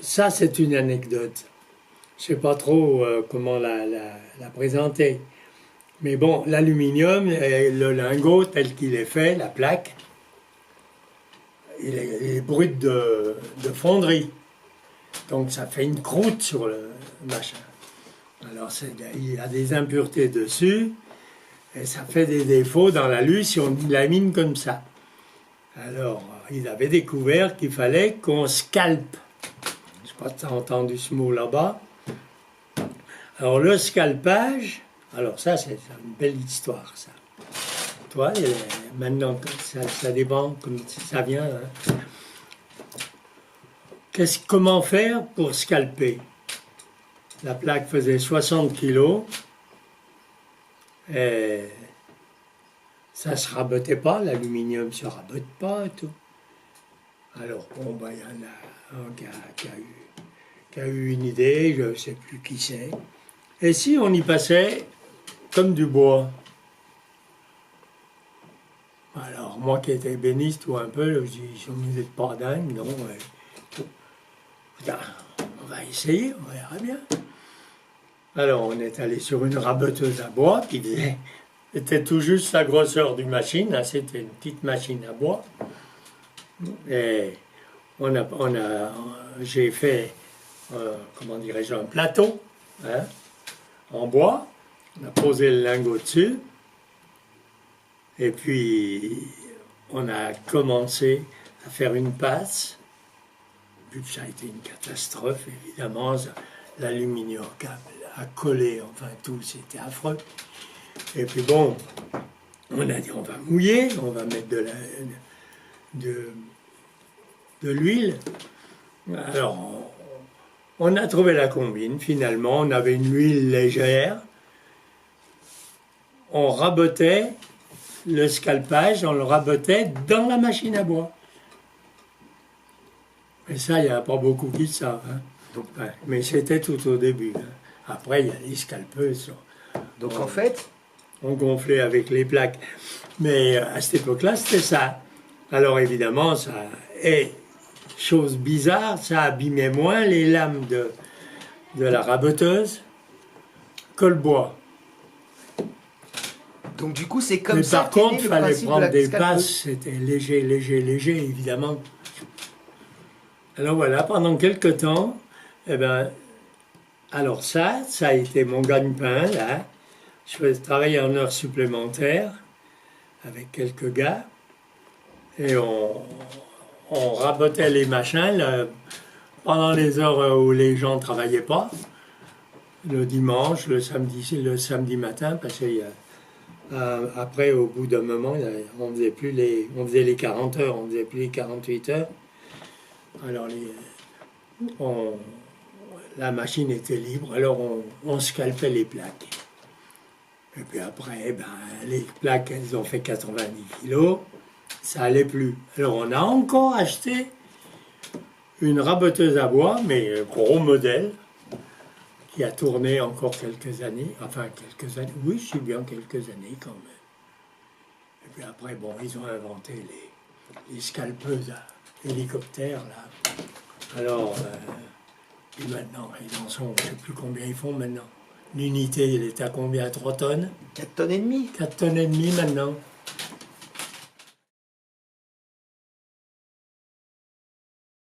ça, c'est une anecdote. Je ne sais pas trop comment la présenter. Mais bon, l'aluminium, le lingot tel qu'il est fait, la plaque, il est brut de fonderie. Donc ça fait une croûte sur le machin. Alors il y a des impuretés dessus, et ça fait des défauts dans l'alu si on lamine comme ça. Alors, ils avaient découvert qu'il fallait qu'on scalpe. Je ne sais pas si tu as entendu ce mot là-bas. Alors le scalpage, alors ça c'est une belle histoire ça. Toi, maintenant ça dépend comme ça vient. Hein. Comment faire pour scalper? La plaque faisait 60 kilos et ça ne se rabotait pas, l'aluminium ne se rabote pas et tout. Alors bon, ben, il y en a un qui a eu une idée, je ne sais plus qui c'est. Et si on y passait comme du bois? Alors, moi qui étais ébéniste ou un peu, je dis, vous n'êtes pas dingue, non? On va essayer, on verra bien. Alors, on est allé sur une raboteuse à bois qui était tout juste la grosseur d'une machine, hein, c'était une petite machine à bois. Et j'ai fait, comment dirais-je, un plateau, hein, en bois. On a posé le lingot dessus. Et puis, on a commencé à faire une passe. Vu que ça a été une catastrophe, évidemment, l'aluminium a collé, enfin tout, c'était affreux. Et puis bon, on a dit on va mouiller, on va mettre de l'huile. Alors, on a trouvé la combine, finalement, on avait une huile légère. On rabotait le scalpage, on le rabotait dans la machine à bois. Et ça, il n'y a pas beaucoup qui le savent. Hein. Donc, ouais, mais c'était tout au début. Hein. Après, il y a les scalpeuses. Donc en fait, on gonflait avec les plaques. Mais à cette époque-là, c'était ça. Alors évidemment, ça est chose bizarre, ça abîmait moins les lames de la raboteuse que le bois. Donc du coup, c'est comme mais ça. Par contre, il fallait prendre des scalpeuse. passes, c'était léger, léger, évidemment. Alors voilà, pendant quelques temps, eh ben, alors ça a été mon gagne-pain, là. Je travaillais en heures supplémentaires avec quelques gars, et on rabotait les machins là, pendant les heures où les gens ne travaillaient pas, le dimanche, le samedi matin, parce que après, au bout d'un moment, on faisait les 40 heures, on faisait plus les 48 heures. Alors, la machine était libre, alors on scalpait les plaques. Et puis après, les plaques, elles ont fait 90 kilos, ça allait plus. Alors, on a encore acheté une raboteuse à bois, mais gros modèle, qui a tourné encore quelques années. Oui, c'est bien quelques années quand même. Et puis après, bon, ils ont inventé les scalpeuses à hélicoptère, là. Alors, et maintenant, ils en sont, je ne sais plus combien ils font maintenant. L'unité, elle est à combien? 3 tonnes? 4 tonnes et demie. 4 tonnes et demie maintenant.